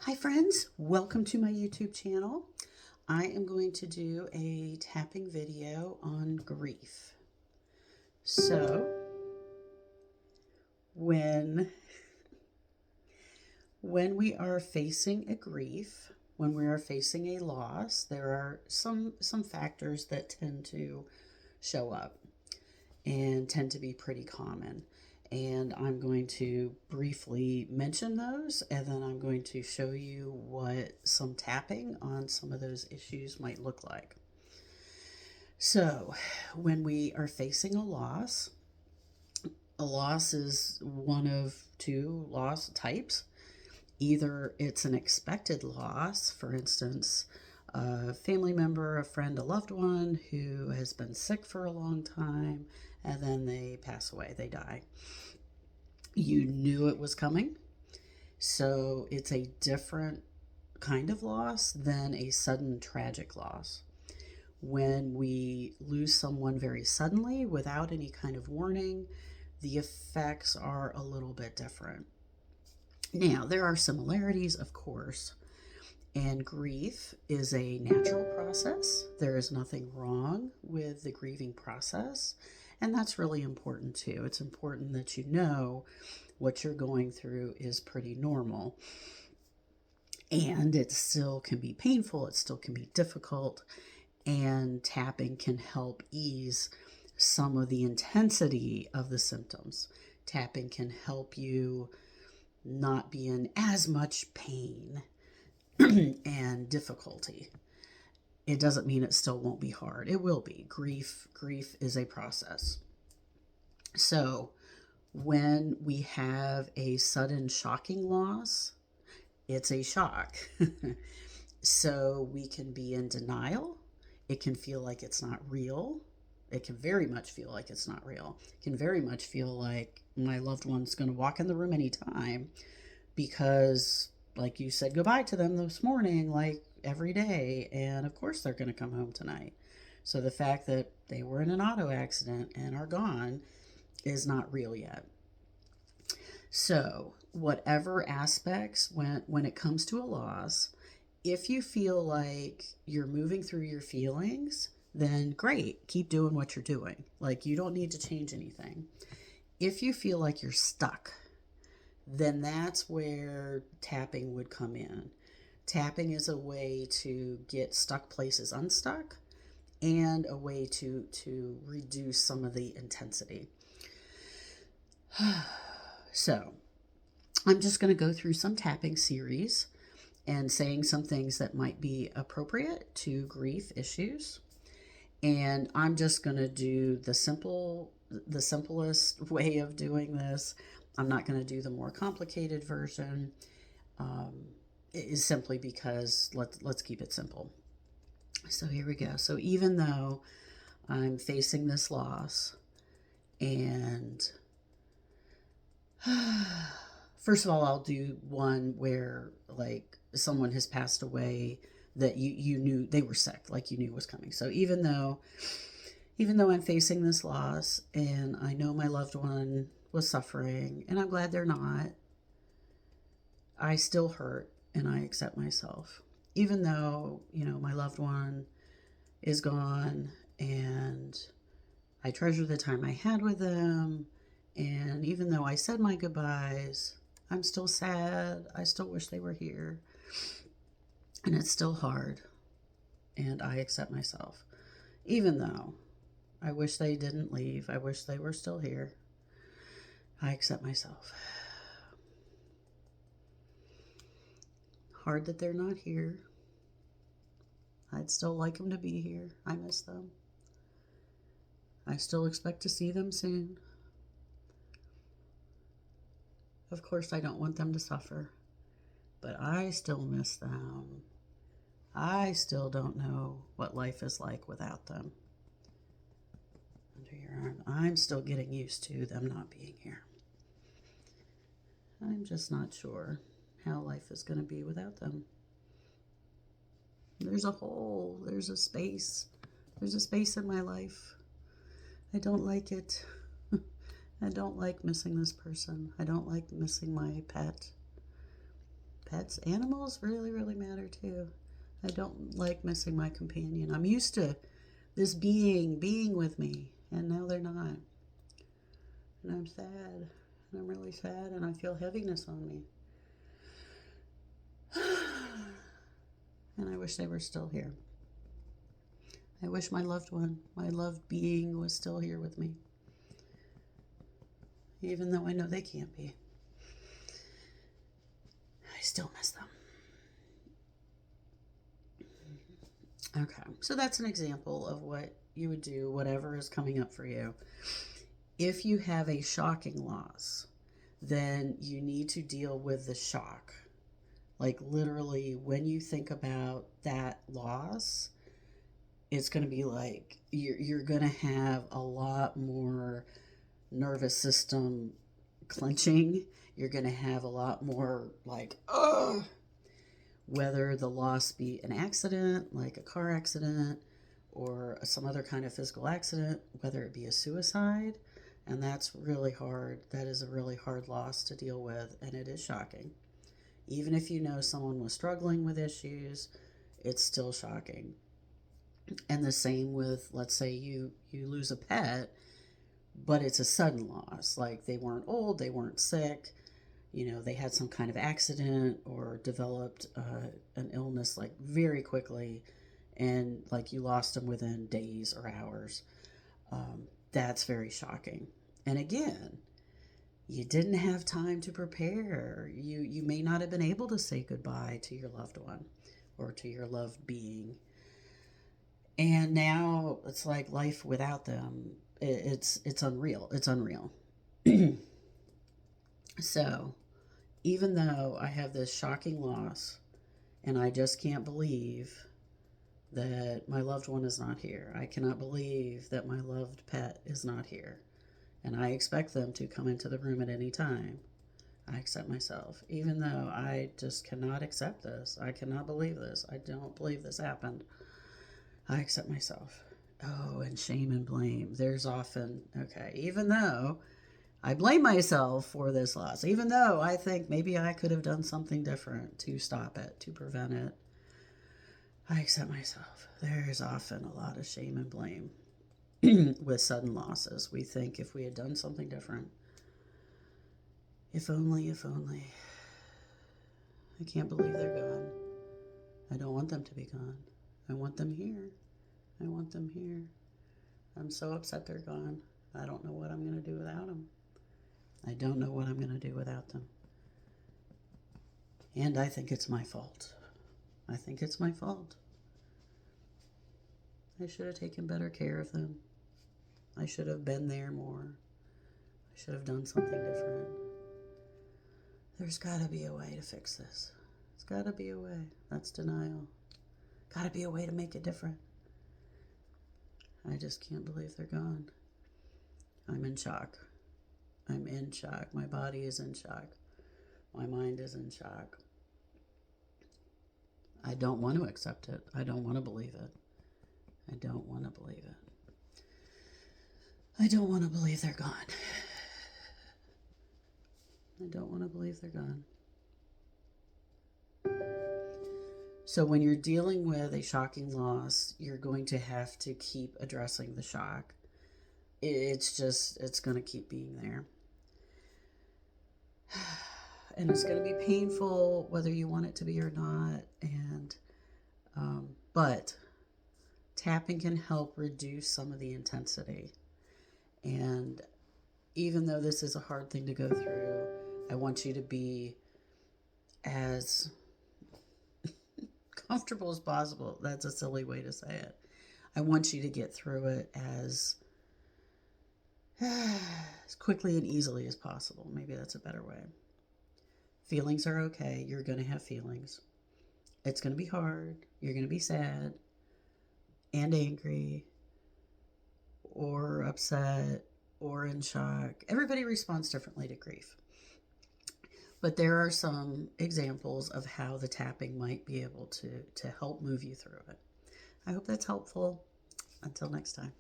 Hi friends, welcome to my YouTube channel. I am going to do a tapping video on grief. So, when we are facing a grief, when we are facing a loss, there are some factors that tend to show up and tend to be pretty common. And I'm going to briefly mention those, and then I'm going to show you what some tapping on some of those issues might look like. So, when we are facing a loss is one of two loss types. Either it's an expected loss, for instance, a family member, a friend, a loved one who has been sick for a long time, and then they pass away, they die. You knew it was coming, so it's a different kind of loss than a sudden tragic loss. When we lose someone very suddenly without any kind of warning, the effects are a little bit different. Now, there are similarities, of course, and grief is a natural process. There is nothing wrong with the grieving process, and that's really important too. It's important that you know what you're going through is pretty normal. And it still can be painful, it still can be difficult, and tapping can help ease some of the intensity of the symptoms. Tapping can help you not be in as much pain and difficulty. It doesn't mean it still won't be hard. It will be. Grief is a process. So, when we have a sudden shocking loss, it's a shock. So we can be in denial. It can feel like it's not real. It can very much feel like it's not real. It can very much feel like my loved one's going to walk in the room anytime because, like, you said goodbye to them this morning, like every day, and of course they're going to come home tonight. So the fact that they were in an auto accident and are gone is not real yet. So, whatever aspects, when it comes to a loss, if you feel like you're moving through your feelings, then great, keep doing what you're doing. Like, you don't need to change anything. If you feel like you're stuck, then that's where tapping would come in. Tapping is a way to get stuck places unstuck and a way to reduce some of the intensity. So, I'm just going to go through some tapping series and saying some things that might be appropriate to grief issues. And I'm just going to do the simplest way of doing this. I'm not going to do the more complicated version. It is simply because let's keep it simple. So here we go. So even though I'm facing this loss, and first of all, I'll do one where, like, someone has passed away that you knew they were sick, like you knew was coming. So even though I'm facing this loss and I know my loved one was suffering and I'm glad they're not, I still hurt and I accept myself. Even though, my loved one is gone and I treasure the time I had with them, and even though I said my goodbyes, I'm still sad. I still wish they were here. And it's still hard. And I accept myself. Even though I wish they didn't leave. I wish they were still here. I accept myself. Hard that they're not here. I'd still like them to be here. I miss them. I still expect to see them soon. Of course, I don't want them to suffer, but I still miss them. I still don't know what life is like without them. Under your arm. I'm still getting used to them not being here. I'm just not sure how life is going to be without them. There's a hole. There's a space. There's a space in my life. I don't like it. I don't like missing this person. I don't like missing my pet pets, animals really, really matter too. I don't like missing my companion. I'm used to this being with me, and now they're not. And I'm sad. And I'm really sad, and I feel heaviness on me. And I wish they were still here. I wish my loved one, my loved being, was still here with me. Even though I know they can't be. I still miss them. Okay, so that's an example of what you would do, whatever is coming up for you. If you have a shocking loss, then you need to deal with the shock. Like literally, when you think about that loss, it's going to be like you're going to have a lot more nervous system clenching. You're going to have a lot more like, ugh. Whether the loss be an accident, like a car accident, or some other kind of physical accident, whether it be a suicide, and that's really hard. That is a really hard loss to deal with, and it is shocking. Even if you know someone was struggling with issues, it's still shocking. And the same with, let's say you lose a pet, but it's a sudden loss. Like they weren't old, they weren't sick, they had some kind of accident or developed an illness like very quickly, and like you lost them within days or hours. That's very shocking. And again, you didn't have time to prepare. You may not have been able to say goodbye to your loved one or to your loved being. And now it's like life without them. It's unreal. It's unreal. So, even though I have this shocking loss and I just can't believe that my loved one is not here, I cannot believe that my loved pet is not here, and I expect them to come into the room at any time, I accept myself. Even though I just cannot accept this, I cannot believe this, I don't believe this happened, I accept myself. Oh, and shame and blame. There's often, okay, even though I blame myself for this loss, even though I think maybe I could have done something different to stop it, to prevent it, I accept myself. There's often a lot of shame and blame with sudden losses. We think if we had done something different, if only. I can't believe they're gone. I don't want them to be gone. I want them here. I want them here. I'm so upset they're gone. I don't know what I'm going to do without them. I don't know what I'm going to do without them. And I think it's my fault. I think it's my fault. I should have taken better care of them. I should have been there more. I should have done something different. There's got to be a way to fix this. There's got to be a way. That's denial. Got to be a way to make it different. I just can't believe they're gone. I'm in shock. I'm in shock. My body is in shock. My mind is in shock. I don't want to accept it. I don't want to believe it. I don't want to believe it. I don't want to believe they're gone. I don't want to believe they're gone. So when you're dealing with a shocking loss, you're going to have to keep addressing the shock. It's going to keep being there. And it's going to be painful whether you want it to be or not. And but tapping can help reduce some of the intensity. And even though this is a hard thing to go through, I want you to be as comfortable as possible. That's a silly way to say it. I want you to get through it as quickly and easily as possible. Maybe that's a better way. Feelings are okay. You're going to have feelings. It's going to be hard. You're going to be sad and angry or upset or in shock. Everybody responds differently to grief. But there are some examples of how the tapping might be able to help move you through it. I hope that's helpful. Until next time.